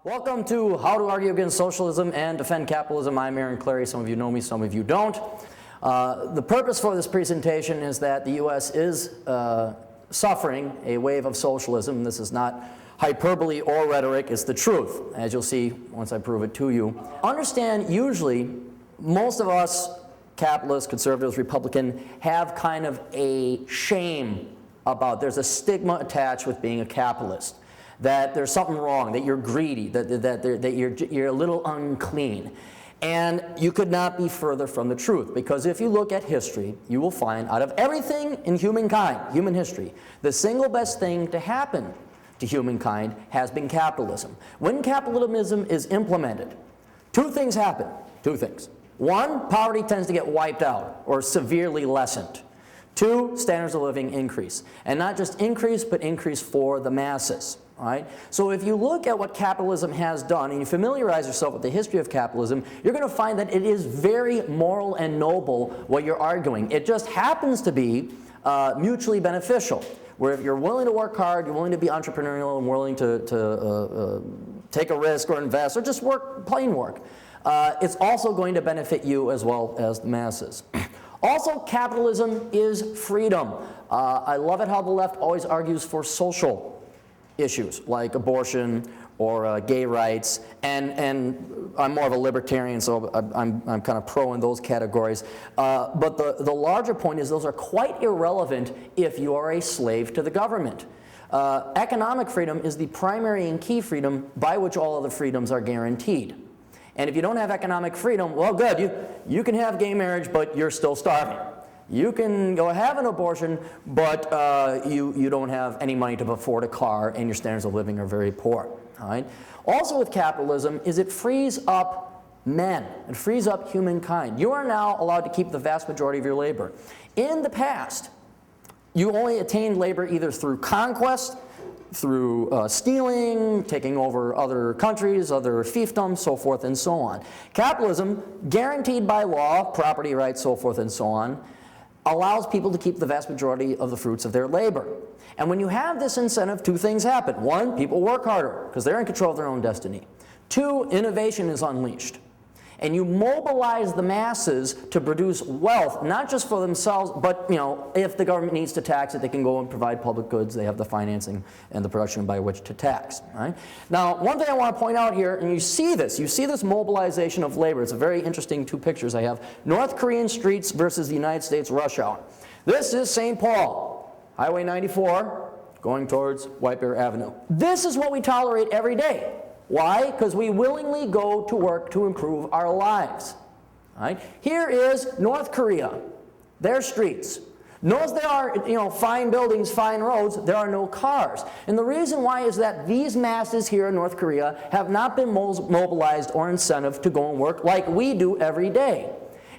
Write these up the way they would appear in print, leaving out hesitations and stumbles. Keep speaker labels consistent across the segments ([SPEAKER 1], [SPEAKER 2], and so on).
[SPEAKER 1] Welcome to How to Argue Against Socialism and Defend Capitalism. I'm Aaron Clary. Some of you know me, some of you don't. The purpose for this presentation is that the U.S. is suffering a wave of socialism. This is not hyperbole or rhetoric, it's the truth, as you'll see once I prove it to you. Understand, usually, most of us, capitalists, conservatives, Republican, have kind of a shame about, there's a stigma attached with being a capitalist. That there's something wrong, that you're greedy, that you're a little unclean. And you could not be further from the truth, because if you look at history, you will find out of everything in humankind, human history, the single best thing to happen to humankind has been capitalism. When capitalism is implemented, two things happen, two things. One, poverty tends to get wiped out or severely lessened. Two, standards of living increase. And not just increase, but increase for the masses. Right? So if you look at what capitalism has done and you familiarize yourself with the history of capitalism, you're going to find that it is very moral and noble what you're arguing. It just happens to be mutually beneficial, where if you're willing to work hard, you're willing to be entrepreneurial and willing to take a risk or invest or just work, plain work, it's also going to benefit you as well as the masses. Also, capitalism is freedom. I love it how the left always argues for social issues like abortion or gay rights, and I'm more of a libertarian, so I'm kind of pro in those categories. But the larger point is those are quite irrelevant if you are a slave to the government. Economic freedom is the primary and key freedom by which all other freedoms are guaranteed. And if you don't have economic freedom, well, good, you can have gay marriage, but you're still starving. You can go have an abortion, but you don't have any money to afford a car, and your standards of living are very poor. All right? Also with capitalism is it frees up men. It frees up humankind. You are now allowed to keep the vast majority of your labor. In the past, you only attained labor either through conquest, through stealing, taking over other countries, other fiefdoms, so forth and so on. Capitalism, guaranteed by law, property rights, so forth and so on, allows people to keep the vast majority of the fruits of their labor. And when you have this incentive, two things happen. One, people work harder because they're in control of their own destiny. Two, innovation is unleashed. And you mobilize the masses to produce wealth, not just for themselves, but if the government needs to tax it, they can go and provide public goods. They have the financing and the production by which to tax. Right? Now, one thing I want to point out here, and you see this mobilization of labor. It's a very interesting two pictures I have. North Korean streets versus the United States rush hour. This is St. Paul, Highway 94, going towards White Bear Avenue. This is what we tolerate every day. Why? Because we willingly go to work to improve our lives. Right? Here is North Korea, their streets. Notice there are fine buildings, fine roads, there are no cars. And the reason why is that these masses here in North Korea have not been mobilized or incentivized to go and work like we do every day.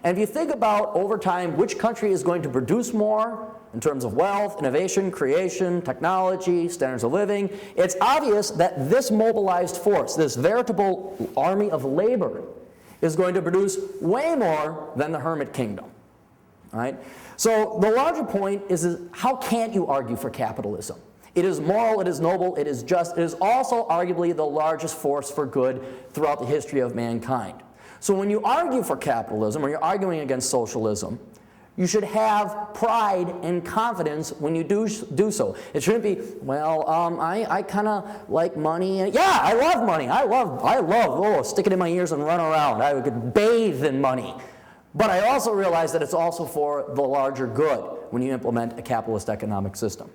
[SPEAKER 1] And if you think about over time which country is going to produce more, in terms of wealth, innovation, creation, technology, standards of living, it's obvious that this mobilized force, this veritable army of labor, is going to produce way more than the hermit kingdom. Right? So the larger point is how can't you argue for capitalism? It is moral, it is noble, it is just, it is also arguably the largest force for good throughout the history of mankind. So when you argue for capitalism, or you're arguing against socialism, you should have pride and confidence when you do so. It shouldn't be, well, I kind of like money. Yeah, I love money. I love, stick it in my ears and run around. I could bathe in money. But I also realize that it's also for the larger good when you implement a capitalist economic system.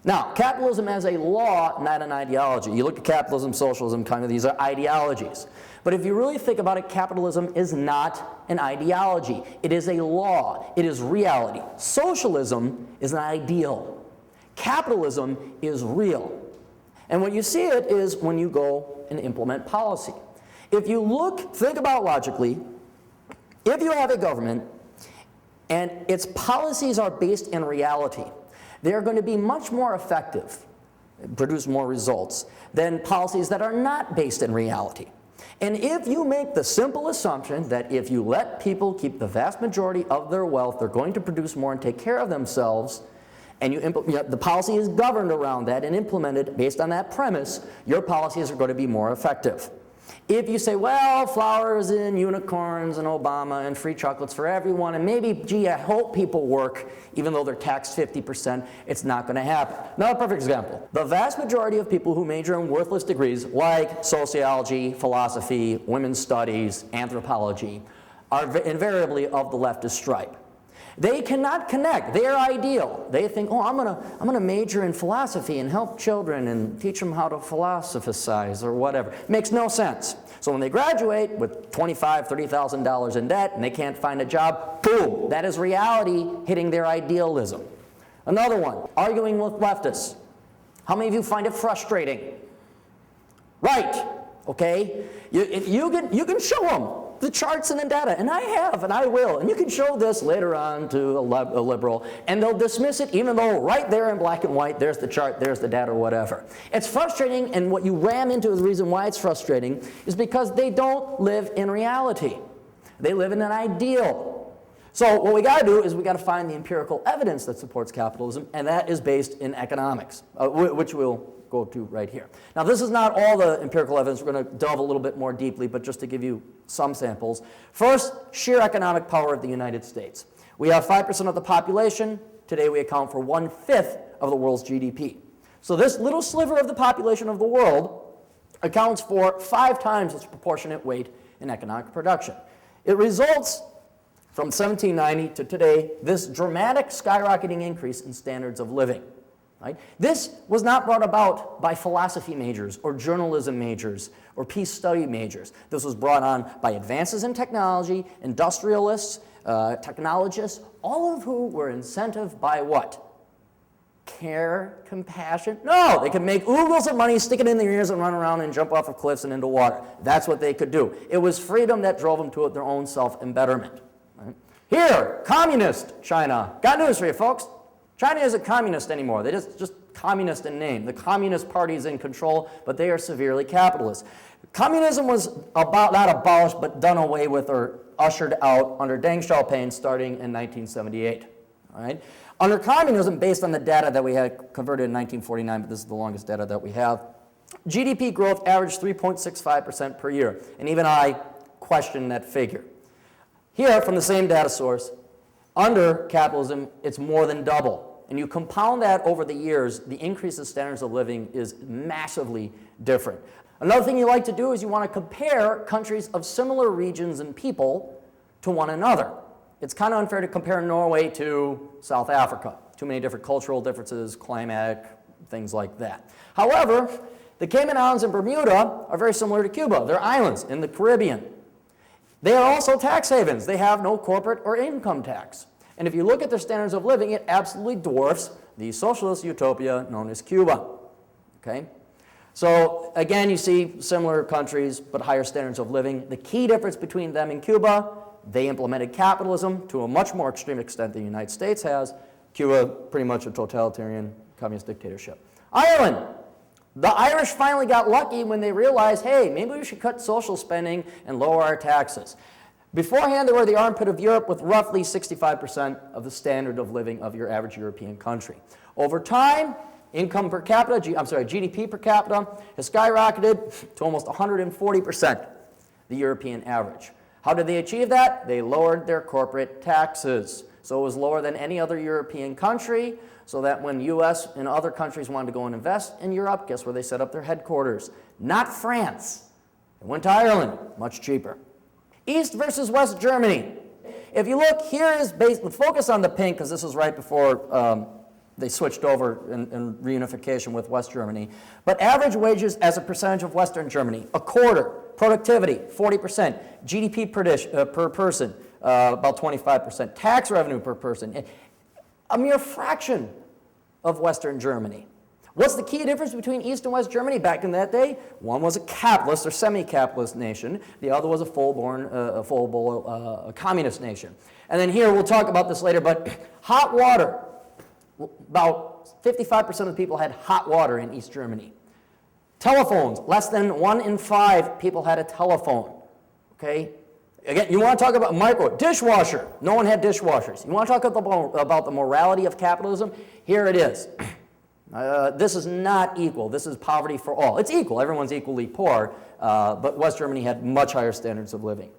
[SPEAKER 1] Now, capitalism as a law, not an ideology. You look at capitalism, socialism, kind of these are ideologies. But if you really think about it, capitalism is not an ideology. It is a law. It is reality. Socialism is an ideal. Capitalism is real. And when you see it is when you go and implement policy. If you think about logically, if you have a government and its policies are based in reality, they're going to be much more effective, produce more results, than policies that are not based in reality. And if you make the simple assumption that if you let people keep the vast majority of their wealth, they're going to produce more and take care of themselves, and the policy is governed around that and implemented based on that premise, your policies are going to be more effective. If you say, well, flowers and unicorns and Obama and free chocolates for everyone, and maybe, gee, I hope people work even though they're taxed 50%, it's not going to happen. Another perfect example. The vast majority of people who major in worthless degrees like sociology, philosophy, women's studies, anthropology are invariably of the leftist stripe. They cannot connect. They are ideal. They think, oh, I'm gonna major in philosophy and help children and teach them how to philosophize or whatever. Makes no sense. So when they graduate with $25,000, $30,000 in debt and they can't find a job, boom, that is reality hitting their idealism. Another one, arguing with leftists. How many of you find it frustrating? Right, okay? You can show them the charts and the data, and I have, and I will, and you can show this later on to a liberal, and they'll dismiss it even though right there in black and white, there's the chart, there's the data, or whatever. It's frustrating, and what you ram into the reason why it's frustrating is because they don't live in reality. They live in an ideal. So what we got to do is we got to find the empirical evidence that supports capitalism, and that is based in economics, which we'll go to right here. Now, this is not all the empirical evidence. We're going to delve a little bit more deeply, but just to give you some samples. First, sheer economic power of the United States. We have 5% of the population. Today, we account for 1/5 of the world's GDP. So this little sliver of the population of the world accounts for 5 times its proportionate weight in economic production. It results from 1790 to today, this dramatic skyrocketing increase in standards of living. Right? This was not brought about by philosophy majors or journalism majors or peace study majors. This was brought on by advances in technology, industrialists, technologists, all of who were incentivized by what? Care, compassion? No, they could make oodles of money, stick it in their ears and run around and jump off of cliffs and into water. That's what they could do. It was freedom that drove them to their own self-embetterment. Right? Here, communist China. Got news for you, folks. China isn't communist anymore. They're just communist in name. The Communist Party is in control, but they are severely capitalist. Communism was not abolished, but done away with or ushered out under Deng Xiaoping starting in 1978. All right? Under communism, based on the data that we had converted in 1949, but this is the longest data that we have, GDP growth averaged 3.65% per year, and even I question that figure. Here, from the same data source, under capitalism, it's more than double. And you compound that over the years, the increase in standards of living is massively different. Another thing you like to do is you want to compare countries of similar regions and people to one another. It's kind of unfair to compare Norway to South Africa. Too many different cultural differences, climatic, things like that. However, the Cayman Islands and Bermuda are very similar to Cuba. They're islands in the Caribbean. They are also tax havens. They have no corporate or income tax. And if you look at their standards of living, it absolutely dwarfs the socialist utopia known as Cuba. Okay? So again, you see similar countries, but higher standards of living. The key difference between them and Cuba, they implemented capitalism to a much more extreme extent than the United States has. Cuba, pretty much a totalitarian communist dictatorship. Ireland. The Irish finally got lucky when they realized, hey, maybe we should cut social spending and lower our taxes. Beforehand, they were the armpit of Europe with roughly 65% of the standard of living of your average European country. Over time, income per capita, GDP per capita has skyrocketed to almost 140%, the European average. How did they achieve that? They lowered their corporate taxes. So it was lower than any other European country, so that when US and other countries wanted to go and invest in Europe, guess where they set up their headquarters? Not France. They went to Ireland, much cheaper. East versus West Germany. If you look, here is based, focus on the pink, because this is right before they switched over in reunification with West Germany. But average wages as a percentage of Western Germany, a quarter. Productivity, 40%. GDP per person, about 25%. Tax revenue per person, a mere fraction of Western Germany. What's the key difference between East and West Germany back in that day? One was a capitalist or semi-capitalist nation. The other was a full-blown communist nation. And then here, we'll talk about this later, but hot water. About 55% of the people had hot water in East Germany. Telephones, less than 1 in 5 people had a telephone. Okay? Again, you want to talk about micro, dishwasher. No one had dishwashers. You want to talk about the morality of capitalism? Here it is. This is not equal. This is poverty for all. It's equal. Everyone's equally poor, but West Germany had much higher standards of living.